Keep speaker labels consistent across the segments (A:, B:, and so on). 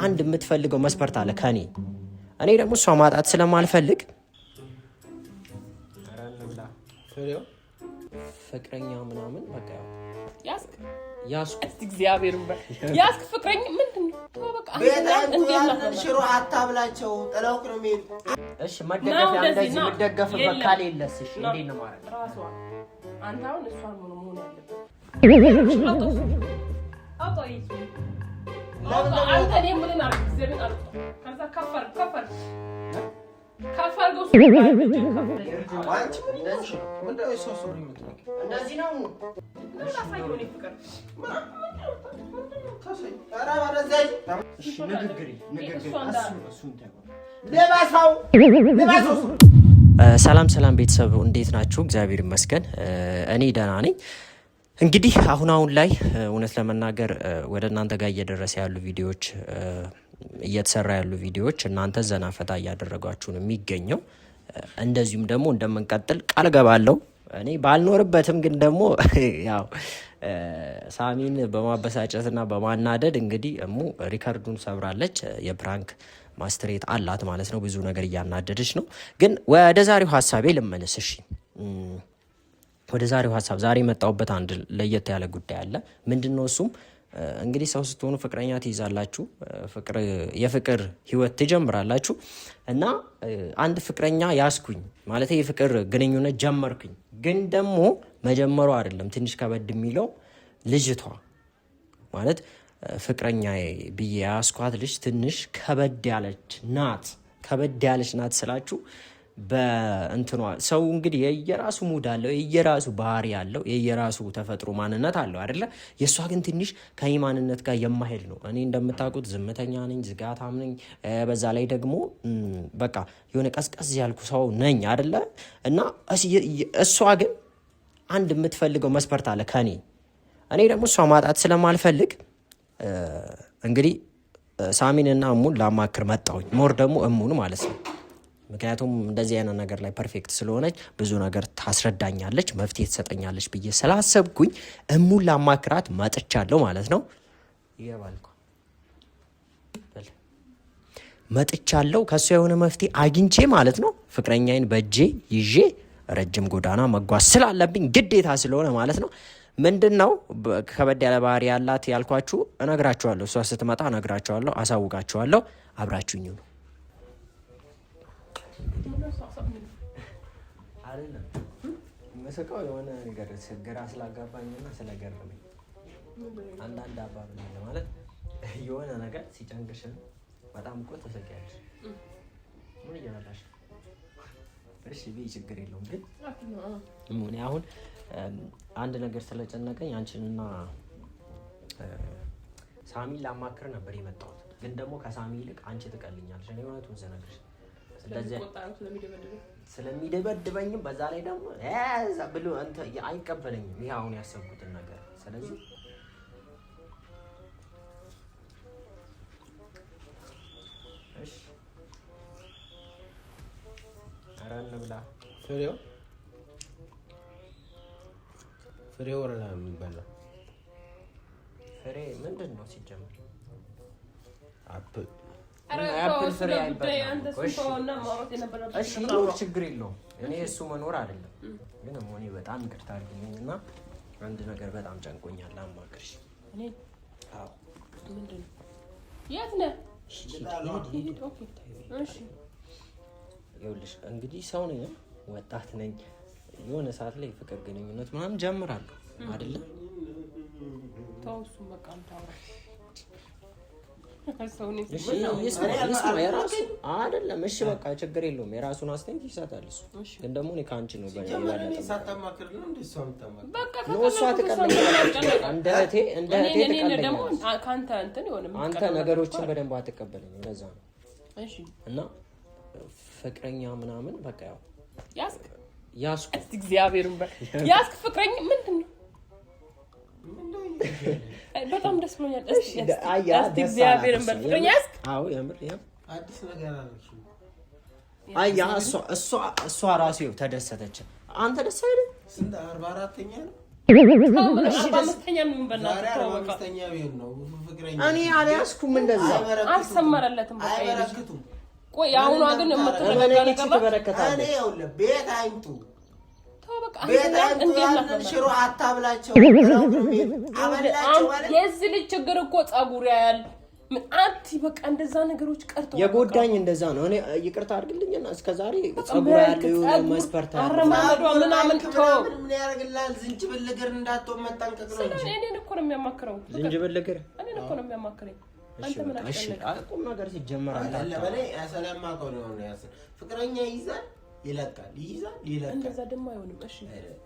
A: አንድ የምትፈልገው መስፈርት አለ ከኔ። እኔ ደግሞ እሷ ማጣት ስለማልፈልግ ፍቅረኛ ምናምን በቃ ያስኩ
B: እግዚአብሔር ያስክ ፍቅረኛ ምንድነው? በቃ
C: አንተ ሽሮ አታብላቸው ጥለውክ ነው የሚሄዱ።
A: እሺ መደገፊያ እንደዚህ መደገፍበት ካሌለስ እሺ እንዴት ነው ማለት
B: ራሷ አንተ አሁን እሷን ሆኖ ያለበት አንተ እኔ ምን አርግ ዘብን አርግ ከዛ ከፈር
A: እንደዚህ ነው ሰላም ቤተሰብ እንዴት ናችሁ? እግዚአብሔር ይመስገን እኔ ደህና ነኝ። እንግዲህ አሁን ላይ እውነት ለመናገር ወደ እናንተ ጋር እየደረሰ ያሉ ቪዲዮዎች እየተሰራ ያሉ ቪዲዮዎች እናንተ ዘና ፈታ እያደረጓችሁ ነው የሚገኘው። እንደዚሁም ደግሞ እንደምንቀጥል ቃል ገባለሁ። እኔ ባልኖርበትም ግን ደግሞ ያው ሳሚን በማበሳጨትና በማናደድ እንግዲህ እሙ ሪከርዱን ሰብራለች። የፕራንክ ማስትሬት አላት ማለት ነው። ብዙ ነገር እያናደደች ነው። ግን ወደ ዛሬው ሀሳቤ ልመለስ። እሺ ወደ ዛሬው ሀሳብ ዛሬ የመጣሁበት አንድ ለየት ያለ ጉዳይ አለ። ምንድነው እሱም እንግዲህ ሰው ስትሆኑ ፍቅረኛ ትይዛላችሁ፣ የፍቅር ህይወት ትጀምራላችሁ እና አንድ ፍቅረኛ ያስኩኝ ማለት የፍቅር ግንኙነት ጀመርኩኝ። ግን ደግሞ መጀመሩ አይደለም ትንሽ ከበድ የሚለው ልጅቷ ማለት ፍቅረኛ ብዬ ያስኳት ልጅ ትንሽ ከበድ ያለች ናት ስላችሁ በእንትኗ ሰው እንግዲህ የየራሱ ሙድ አለው፣ የየራሱ ባህሪ አለው፣ የየራሱ ተፈጥሮ ማንነት አለው አይደለ? የእሷ ግን ትንሽ ከኔ ማንነት ጋር የማሄድ ነው። እኔ እንደምታውቁት ዝምተኛ ነኝ፣ ዝጋታም ነኝ። በዛ ላይ ደግሞ በቃ የሆነ ቀዝቀዝ ያልኩ ሰው ነኝ አይደለ? እና እሷ ግን አንድ የምትፈልገው መስፈርት አለ ከኔ። እኔ ደግሞ እሷ ማጣት ስለማልፈልግ እንግዲህ ሳሚንና እሙን ላማክር መጣሁኝ። ሞር ደግሞ እሙን ማለት ነው። ምክንያቱም እንደዚህ አይነት ነገር ላይ ፐርፌክት ስለሆነች ብዙ ነገር ታስረዳኛለች፣ መፍትሄ ትሰጠኛለች ብዬ ስላሰብኩኝ እሙን ላማክራት መጥቻለሁ ማለት ነው። ይገባልኩ መጥቻለሁ። ከሷ የሆነ መፍትሄ አግኝቼ ማለት ነው ፍቅረኛዬን በእጄ ይዤ ረጅም ጎዳና መጓዝ ስላለብኝ ግዴታ ስለሆነ ማለት ነው። ምንድነው ከበድ ያለ ባህሪ ያላት ያልኳችሁ እነግራችኋለሁ። እሷ ስትመጣ እነግራችኋለሁ፣ አሳውቃችኋለሁ። አብራችሁኝ ነው አይደለም መስቀው የሆነ ነገር ግራ ስላጋባኝና ስለገረመኝ አንዳንድ አባባል ማለት የሆነ ነገር ሲጨንቅሽ በጣም እኮ ተሰቂያለሽ። ምን እያላሽ? እሺ ቢ ችግር የለውም። ግን ምን አሁን አንድ ነገር ስለጨነቀኝ አንቺንና ሳሚ ላማክር ነበር የመጣሁት። ግን ደግሞ ከሳሚ ይልቅ አንቺ ትቀልኛለሽ። እኔ እውነቱን ስነግርሽ ስለሚደበድበኝም በዛ ላይ ደግሞ ብሎ አይቀበለኝም ይሄ አሁን ያሰብኩትን ነገር። ስለዚህ እሺ ኧረ እንብላ።
C: ፍሬው ወረዳ የሚባለው
A: ፍሬ ምንድን ነው ሲጀምር?
C: አፕል
A: ችግር የለውም። እኔ እሱ መኖር አይደለም ግን እኔ በጣም ይቅርታ አድርግልኝ እና አንድ ነገር በጣም ጨንቆኛል። አማክርሽ። ይኸውልሽ እንግዲህ ሰው ነኝ፣ ወጣት ነኝ። የሆነ ሰዓት ላይ ፍቅር ግንኙነት ምናምን ጀምራለሁ አይደለ? አይደለም እሺ በቃ ችግር የለውም። የራሱን አስተያየት ይሰጣል እሱ። ግን ደግሞ እኔ ከአንቺ ነው አንተ ነገሮችን በደንብ አትቀበለኝም። ለዛ ነው እና ፍቅረኛ ምናምን በቃ ያስኩ
B: እግዚአብሔርን ያስክ ፍቅረኛ ምንድን ነው? በጣም ደስ ብሎኛል። እስቲ እግዚአብሔርን በፍቅረኛ ያስክ።
A: አዎ የምር
C: አዲስ ነገር አለች።
A: እሷ ራሱ ተደሰተች። አንተ ደስ አይልም?
C: ስንት 44ኛ ነው
A: እኔ አልያዝኩም እንደዛ
B: አልሰመረለትም።
C: አይበረክቱም።
B: ቆይ አሁን ግን
C: እኔ ይኸውልህ ቤት አይምጡ ሽሮ አታብላቸው።
B: የዚህ ልጅ ችግር እኮ ጸጉር ያያል ምን አንቲ በቃ እንደዛ ነገሮች ቀርተው
A: የጎዳኝ እንደዛ ነው። እኔ ይቅርታ አድርግልኝና እስከዛሬ ጸጉር ያለው መስፈርት
B: አረማመዷ ምናምን
C: ምን ያደርግልሃል? ዝንጅብል እግር እንዳትሆን መጠንቀቅ ነው እንጂ
B: እኔን እኮ ነው የሚያማክረው።
A: ዝንጅብል እግር
B: እኔን እኮ ነው የሚያማክረኝ። አንተ ምን አቀለለ
A: አቁም ነገር ሲጀመር
C: አለ በላይ ሰላም ማቆም ነው ያስ ፍቅረኛ ይይዛል ይለቃል ይይዛል ይለቃል።
B: እንደዛ ደግሞ አይሆንም። እሺ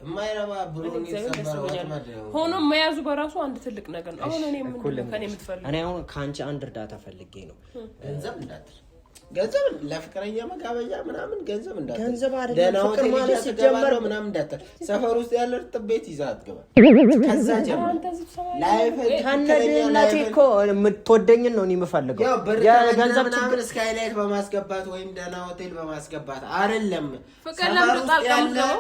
C: የማይረባ ብሩን ይሰበራው አትማደው
B: ሆኖ መያዙ በራሱ አንድ ትልቅ ነገር ነው። አሁን እኔ ምን ከኔ የምትፈልግ
A: እኔ አሁን ካንቺ አንድ እርዳታ ፈልጌ ነው።
C: ገንዘብ እንዳትል ገንዘብ ለፍቅረኛ መጋበዣ ምናምን ገንዘብ እንዳትል
A: ገንዘብ አይደለም ፍቅር ማለት ሲጀመር
C: ምናምን እንዳትል ሰፈር ውስጥ ያለ ጥቤት ይዛ አትገባ። ከዛ ጀምሮ ላይፍ
A: ከነደላቴ እኮ የምትወደኝን ነው እኔ የምፈልገው።
C: የገንዘብ ችግር ስካይላይት በማስገባት ወይም ደህና ሆቴል በማስገባት አይደለም።
B: ፍቅር ለምጣጣምው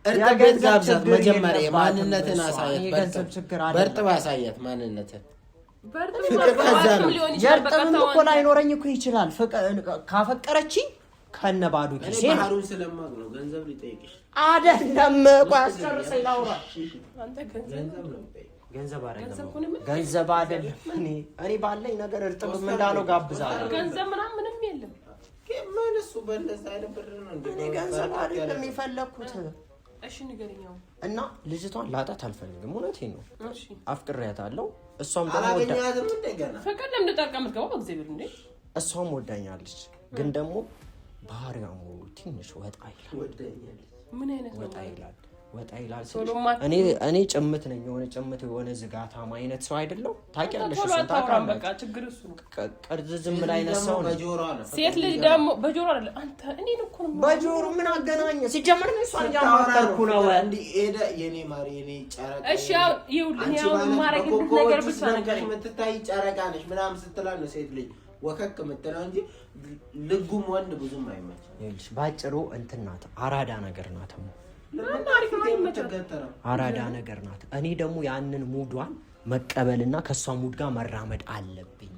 C: እርጥበት ጋብዛት። መጀመሪያ ማንነትን አሳያት። በርጥብ አሳያት ማንነትን።
B: ፍቅር ከዛ ነው
A: የርጥብም እኮ ላይኖረኝ እኮ ይችላል። ካፈቀረችኝ ከነባዱ ኪሴ
C: ባህሩን ስለማቅ ነው ገንዘብ ሊጠይቅሽ
A: አይደለም። ቆይ አስጨርሰኝ ላውራ።
B: አንተ
A: ገንዘብ አይደለም። እኔ ባለኝ ነገር እርጥብም እንዳለው ጋብዛለሁ።
B: ገንዘብ ምንም የለም።
C: ምን እሱ በእንደዛ አይነት ብር ነው እንዴ?
A: ገንዘብ አይደለም የፈለኩት።
B: እሺ ንገረኛው።
A: እና ልጅቷን ላጣት አልፈልግም። እውነቴን ነው።
B: እሺ
A: አፍቅሬያታለሁ። እሷም ደግሞ
C: አላገኛትም እንደገና
B: ፍቅር ለምን ተጣቀምት ገባ በእግዚአብሔር እንዴ?
A: እሷም ወዳኛለች፣ ግን ደግሞ ባህሪዋ ትንሽ ወጣ ይላል።
C: ወዳኛለች
B: ምን አይነት
A: ወጣ ይላል። እኔ ጭምት ነኝ። የሆነ ዝጋታማ አይነት ሰው አይደለም። ታውቂያለሽ።
B: ታውቃም በቃ ችግር እሱ ነው።
A: ቅርዝዝም ላይ አይነት ሰው ነው።
B: ሴት ልጅ ደግሞ በጆሮ አይደለ አንተ እኔ እኮ ነው
A: በጆሮ ምን አገናኘ? ሲጀመር ነው እሷን ያማከርኩ ነው
C: እንዴ? ሄደ የኔ ማር የኔ ጨረቃ።
B: እሺ ይኸውልህ ያው ማረግ ነገር ብቻ ነገር
C: የምትታይ ጨረቃ ነሽ ምናምን ስትላ ነው ሴት ልጅ ወከክ የምትለው እንጂ ልጉም ወንድ ብዙም አይመች።
A: ይኸውልሽ ባጭሩ እንትን ናት፣ አራዳ ነገር ናት። አራዳ ነገር ናት። እኔ ደግሞ ያንን ሙዷን መቀበልና ከሷ ሙድ ጋር መራመድ አለብኝ።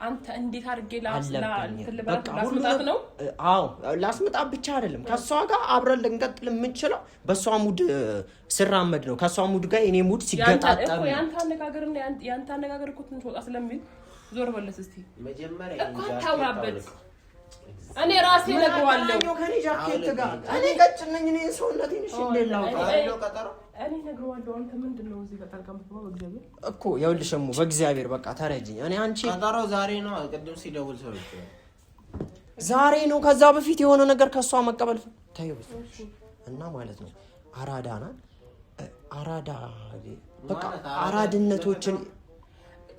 B: አንተ እንዴት አድርጌ ላስመጣት ነው?
A: አዎ ላስመጣት ብቻ አይደለም፣ ከሷ ጋር አብረን ልንቀጥል የምንችለው በሷ ሙድ ስራመድ ነው። ከሷ ሙድ ጋር እኔ ሙድ ሲገጣጣም
B: ነው። ያንተ አነጋገርና ያንተ አነጋገር እኮ ትንሽ ወጣ ስለሚል ዞር በለስ እስቲ
C: መጀመሪያ
B: እኮ ታውራበት። እኔ ራሴ ነግሯለሁ
A: ከኔ ጃኬት ጋር እኔ ገጭነኝ እኔ ሰውነቴን እሺ እንደላው
C: ቀጠሮ
B: እኔ ነግሯለሁ። አንተ ምንድነው እዚህ ጋር ታልቀምጥው? በእግዚአብሔር
A: እኮ ይኸውልሽም በእግዚአብሔር በቃ ተረጅኝ። እኔ አንቺ
C: ቀጠሮ ዛሬ ነው። ቅድም ሲደውል ሰው
A: ዛሬ ነው። ከዛ በፊት የሆነ ነገር ከሷ መቀበል ታየው እና ማለት ነው። አራዳ በቃ አራድነቶችን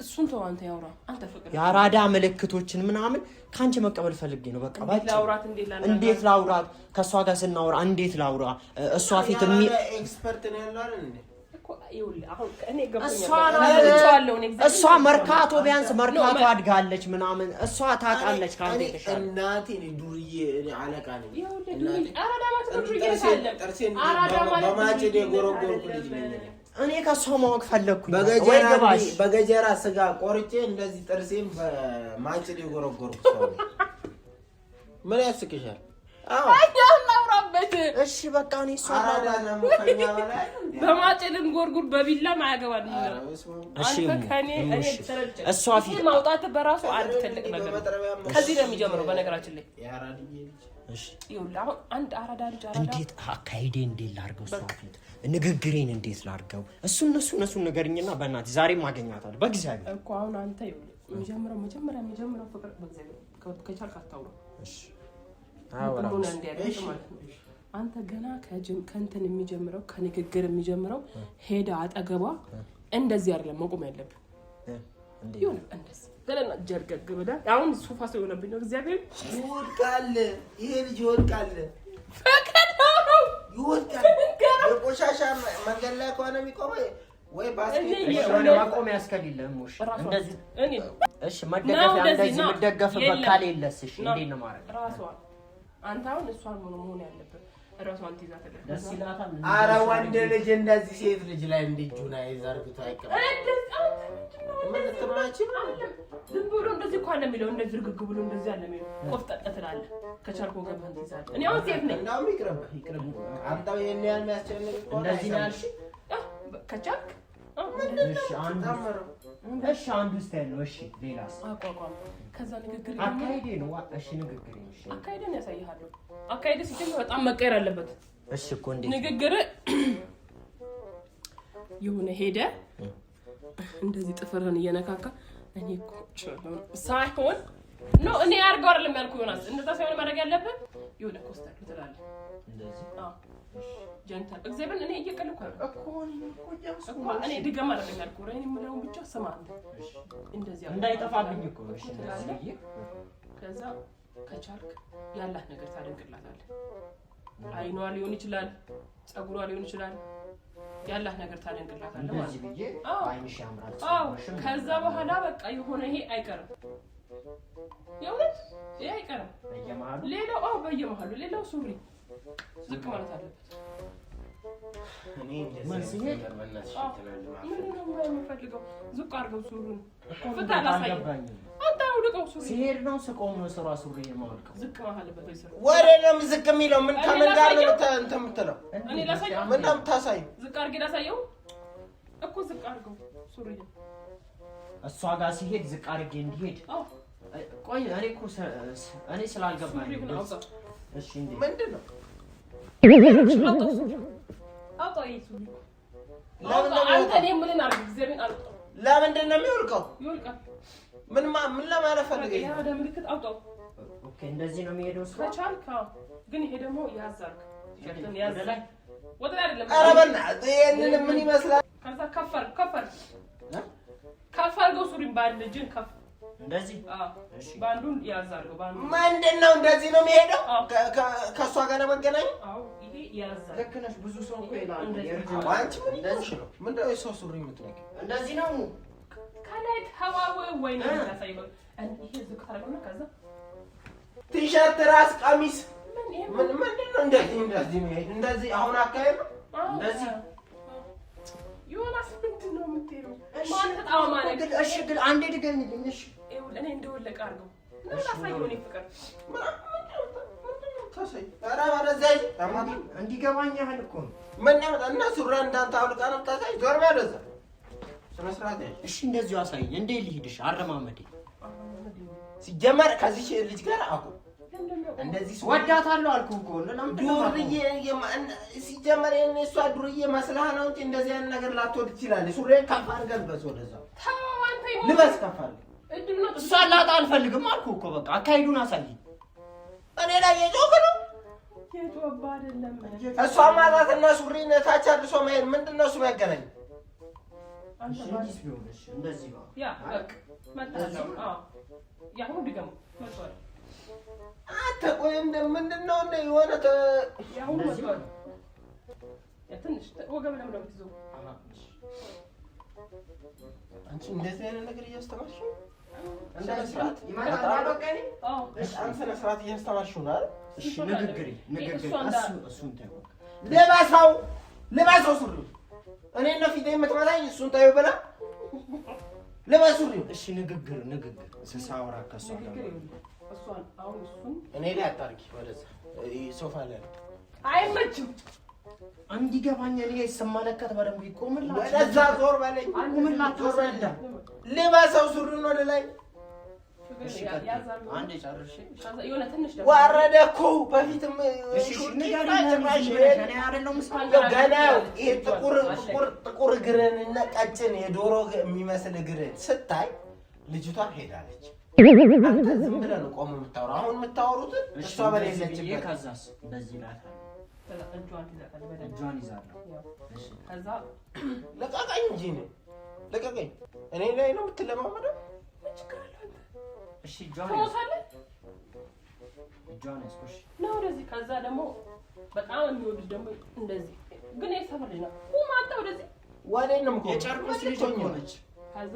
B: እሱን ተው አንተ ያውራ። አንተ ፍቅር
A: የአራዳ ምልክቶችን ምናምን ካንቺ መቀበል ፈልጌ ነው። በቃ እንዴት ላውራት? ከሷ ጋር ስናወራ እንዴት ላውራ? እሷ ፊት
C: ኤክስፐርት ነው ያለው አይደል እንዴ?
B: አሁን እኔ ገብቶኛል።
A: እሷ መርካቶ ቢያንስ መርካቶ አድጋለች ምናምን እሷ ታውቃለች። ካንተ ተሻለ
C: እናቴ ነው ዱርዬ እኔ አለቃ ነኝ።
B: አራዳ ማለት ነው ዱርዬ
C: ጥርሴን በማጭድ የጎረጎርኩ ልጅ ነኝ።
A: እኔ ከሷ ማወቅ ፈለኩኝ።
C: በገጀራ ስጋ ቆርጬ እንደዚህ ጥርሴን በማጭድ የጎረጎርኩ ሰው ምን ያስቅሻል?
B: አዎ አያናውራበት።
A: እሺ በቃ እኔ እሷ
B: በማጭድን ጎርጉር በቢላ ማያገባል።
A: እሺ እሷ ፊት
B: ማውጣት በራሱ አንድ ትልቅ ነገር ነው። ከዚህ ነው የሚጀምረው በነገራችን ላይ
C: ያራድዬ ልጅ።
A: እሺ
B: ይኸውልህ አሁን አንድ አራዳ ልጅ
A: እንዴት አካሄዴ እንዴት ላድርገው? እሷ ፊት ንግግሬን እንዴት ላድርገው? እነሱን ነገርኝና በእናትህ ዛሬም አገኛታለሁ በእግዚአብሔር
B: እኮ አሁን አንተ ይኸውልህ መጀመሪያ ፍቅር በእግዚአብሔር ከቻልክ አታውራ። እሺ አንተ ገና ከእንትን የሚጀምረው ከንግግር የሚጀምረው ሄዳ አጠገቧ እንደዚህ አይደለም መቆም ያለብህ። ይሁን እንደዚህ ገለና ጀርገግ ብላ አሁን ሶፋ ሰው የሆነብኝ ነው። እግዚአብሔር
C: ይወድቃል፣ ይሄ ልጅ ይወድቃል፣ ይወድቃል። የቆሻሻ መንገድ ላይ ከሆነ የሚቆመው ወይ ባስኬት
A: ማቆም ያስከልልህም። እንደዚህ እሺ መደገፊያ እንደዚህ መደገፍበት ካለ የለስ። እሺ እንዴት ነው ማለት
B: ራሷ አንተ አሁን እሷን መሆን ያለበት ራሷን ትይዛለች።
A: ደስ ይላታል።
C: ኧረ ወንድ ልጅ እንደዚህ ሴት ልጅ ላይ እንዲጁና ይዘርግቶ አይቀርም። ምን ትማችን
B: ዝም ብሎ እንደዚህ እኮ አለ የሚለው እንደዚህ ርግግ ብሎ እንደዚህ አለ የሚለው ቆፍጠጥ ትላለህ። ከቻልኩ ገባን ትይዛለህ። እኔ አሁን ሴት ነኝ።
C: እንዳውም ይቅርብ አንተው ይሄን ያህል የሚያስጨንቅ
A: እንደዚህ ነው ያልሽ
B: ከቻልክ
A: እሺ አንዱ ስታይል ነው። እሺ ሌላስ?
B: አቋቋም ከዛ ንግግር
A: አካሄዴ ነው። እሺ ንግግር እሺ
B: አካሄድን ያሳይሃለሁ። አካሄድ ሲጀምር በጣም መቀየር አለበት።
A: እሺ እኮ እንዴት
B: ንግግር የሆነ ሄደ እንደዚህ ጥፍርህን እየነካካ እኔ እኮ ሳይሆን ነው እኔ አድርገው አይደለም ያልኩህ ዮናስ። እንደዛ ሳይሆን ማድረግ ያለብህ የሆነ ኮስተር ትላለህ እንደዚህ። ጀንታል እግዚአብሔር እኔ እየቀለኩ እኮ እኔ ድገም አይደለም ያልኩህ እኔ የምለውን ብቻ ስማ እንደዚህ
A: እንዳይጠፋብኝ እኮ እሺ
B: ከዛ ከቻልክ ያላት ነገር ታደንቅላታለህ። አይኗ ሊሆን ይችላል፣ ጸጉሯ ሊሆን ይችላል። ያላት ነገር ታደንቅላታለህ ማለት ነው።
A: አይንሽ ያምራል።
B: ከዛ በኋላ በቃ የሆነ ይሄ አይቀርም። የእውነት ይሄ አይቀርም።
A: በየመሃሉ
B: ሌላው በየመሃሉ ሌላው ሱሪ ዝቅ ማለት አለበት።
C: እኔ እንደዚህ ነገር በእናትሽ
B: ምንድነው የምፈልገው? ዝቅ አድርገው ሱሪውን ፍታ ላሳየው። አንተ አውልቀው ሱሪ
A: ሲሄድ ነው ስቆም ነው ስራ ሱሪ የማወልቀው።
B: ዝቅ ማለት አለበት ወይ ስራ
C: ወሬ ነው ዝቅ የሚለው ምን ከምን ጋር ነው እንትን የምትለው?
B: እኔ ላሳየው።
C: ምን ነው የምታሳየው?
B: ዝቅ አድርጌ ላሳየው እኮ ዝቅ አድርገው ሱሪውን
C: እሷ ጋር ሲሄድ ዝቅ አድርጌ እንዲሄድ።
A: ቆይ እኔ እኮ እኔ ስላልገባኝ ነው። እሺ እንዴ ምንድነው?
B: አውጣው ይሱሪ አንተ እኔ ምን አርግ እግዚአብሔር አልወጣው።
C: ለምንድን ነው የሚወልቀው?
B: ይወልቃል።
C: ምን ለማለት ፈልገህ?
B: ያ ወደ ምልክት አውጣው።
A: ኦኬ እንደዚህ ነው የሚሄደው ስራ
B: ከቻልክ ግን ይሄ ደግሞ ያዛርክ ሸተን ያዝ ላይ ወደ ላይ አይደለም።
C: ኧረ በእናትህ ይሄንን ምን ይመስላል?
B: ከዛ ከፈር አድርገው ሱሪን ባንድ እጅን ከፍ
A: እንደዚህ
B: እሺ ባንዱን ያዛርገው። ባንዱ
C: ምንድን ነው እንደዚህ ነው የሚሄደው? ከእሷ ጋር ለመገናኘት?
B: አዎ ይሄ ያዛር።
A: ልክ ነሽ። ብዙ ሰው እኮ ይላል
C: አንቺ ምን እንደዚህ ነው? ምንድነው የሰው ሱሪ የምትነቂ?
A: እንደዚህ ነው
B: ከላይ ሀዋው ወይ ነው ያሳየው። ይሄ ዝቅ ታደርገውና ከዛ
C: ቲሸርት ራስ ቀሚስ ምንድን ነው እንደዚህ የሚሄድ? እንደዚህ አሁን አካሄድ ነው እንደዚህ
B: ዮናስ ምንድን ነው የምትሄደው? ማን ተጣው ማለት?
A: እሺ ግን አንዴ ድገምልኝ። እሺ
B: እኔ እንደወለቀ አድርገው ነው ላሳየው። እኔ ፍቅር
C: ኧረ ወደዚያ
A: እንዲገባኝ ያህል እኮ ነው።
C: ምን ነው እና ሱራ እንዳንተ አውልቃ ነው የምታሳይ? ዞር በል ወደዛ ስነ ስርዓት ያዥ።
A: እሺ እንደዚሁ አሳይኝ። እንዴ ልሂድሽ? አረማመዴ
C: ሲጀመር ከዚህ ልጅ ጋር አሁን እንደዚህ
A: ወዳታለሁ አልኩህ እኮ
C: ዱርዬ ሲጀመር እሷ ዱርዬ መስላህ ነው እንጂ እንደዚህ አይነት ነገር ላትወድ ትችላለች። ሱሬን ከፍ አድርገህ ልበስ፣ ወደዛው ልበስ ከፍ አድርገህ።
A: እሷ ላጣ አልፈልግም አልኩህ እኮ በቃ አካሄዱን አሳይኝ።
C: እኔ ላይ የጮክ ነው
B: የጮባ አይደለም።
C: እሷ ማጣትና ሱሪን ታች አድርሶ መሄድ ምንድን ነው እሱ ያገናኝ?
A: እንደዚህ ነው
B: ያ በቃ መጣው። ያሁን ድገም መጣው።
C: አንተ ቆይ ምንድን ነው እንደ የሆነ
B: ያሁን መጣው። ትንሽ ወገብ ለምን ነው የምትይዘው?
C: አንቺ እንደዚህ አይነት ነገር እያስተማርሽ ነው?
A: እንደዚህ ስርዓት ይማታል በቃኝ።
C: አንተ ስርዓት እያስተማርሽ ነው አይደል?
A: እሺ ንግግር እሱን ታየው።
C: ልበሰው ሱሪ እኔ ነው ፊቴ የምትመታኝ እሱን ታየው ብላ ልበስ ሱሪ።
A: እሺ ንግግር ስሳወራ ከሷ ጋር
B: እሷን አሁን እሱን
C: እኔ ላይ አጣርቂ ወደዛ ሶፋ ላይ
B: አይመችም።
A: እንዲገባኝ እኔ ስመለከት በደንብ ይቆምላል።
C: ወደዛ ዞር በለኝ።
A: ይቆምላል። ወረዳ
C: ልበሰው ሱሪውን ወደ ላይ።
A: እሺ አንዴ ጨርሼ
B: የሆነ ትንሽ ደግሞ
C: ወረደ እኮ በፊትም
A: እሺ ንገሪኝ። እኔ አይደለም
C: ገናው ይሄ ጥቁር እግርን እና ቀጭን የዶሮ የሚመስል እግርን ስታይ ልጅቷ ሄዳለች። አንተ ዝም ብለህ ነው ቆም የምታወራው። አሁን የምታወሩትን እሷ በሌለችበት
A: ከዛስ እንደዚህ ላታል እጇን ይዛለሁ። እሺ
B: ከዛ
C: ለቀቀኝ እንጂ ነው ለቀቀኝ። እኔ ላይ ነው የምትለማመደው።
A: እሺ ጆን ያስኩሽ
B: ነው ወደዚህ። ከዛ ደግሞ በጣም የሚወዱት ደግሞ እንደዚህ ግን የሰፈር ልጅ ነው። ማታ ወደዚህ
C: ወዴት ነው የምቆመው?
A: የጨርቆስ ልጅ ሆነች።
B: ከዛ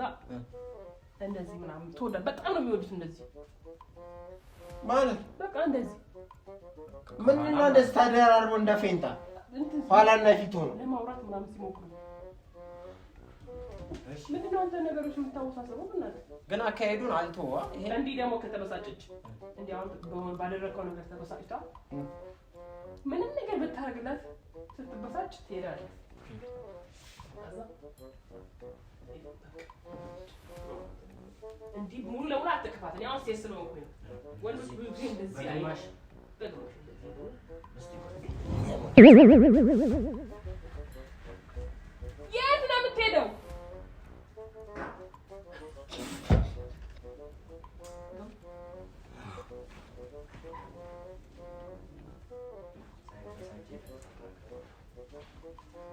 B: እንደዚህ ምናምን ትወዳለህ። በጣም ነው የሚወዱት እንደዚህ
C: ማለት
B: በቃ እንደዚህ
C: ምንድን ነው እንደዚህ ተደራርቦ እንደ ፌንታ ኋላና ፊት ሆኖ
B: ለማውራት ምናምን ሲሞክሩ ምንድን ነው አንተ ነገሮች የምታወሳሰበው?
A: ግን አካሄዱን አልተዋ።
B: እንዲህ ደግሞ ከተበሳጨች እንዲህ አሁን ባደረግከው ነገር ተበሳጭታ ምንም ነገር ብታደርግላት ስትበሳጭ ትሄዳለች። እንዲህ ሙሉ ለሙሉ አትከፋት። እኔ አሁን ሴት ስለሆንኩኝ ነው። ወንዶች ብዙ ጊዜ እንደዚህ አይማሽ የት ነው የምትሄደው?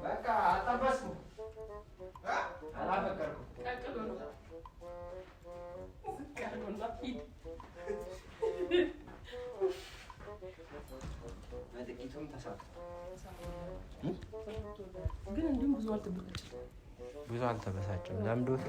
C: በቃ አጠበስኩ አላፈቀርኩም። በጥቂቱም ተሳትፏል።
B: ግን እንዲሁም ብዙ አልተበሳጭም።
A: ብዙ አልተበሳጭም። ለምዶት